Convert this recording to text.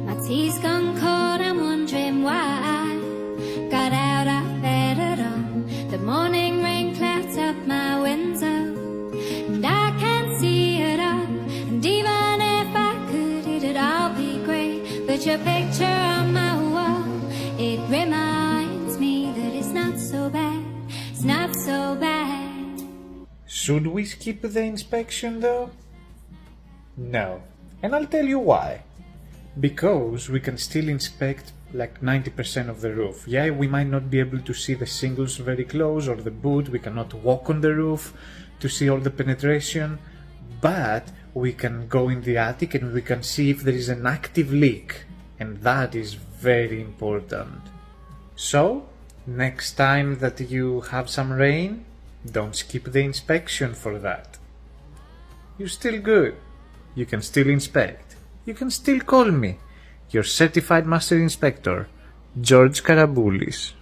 My tea's gone cold, I'm wondering why I got out of bed at all. The morning rain clouds up my window, and I can't see it all. And even if I could, it'd all be great. But your picture on my wall, it reminds me that it's not so bad. It's not so bad. Should we skip the inspection though? No. And I'll tell you why. Because we can still inspect like 90% of the roof. Yeah, we might not be able to see the shingles very close or the boot, we cannot walk on the roof to see all the penetration, but we can go in the attic and we can see if there is an active leak, and that is very important. So, next time that you have some rain, don't skip the inspection for that. You're still good. You can still inspect. You can still call me, your certified master inspector, George Karaboulis.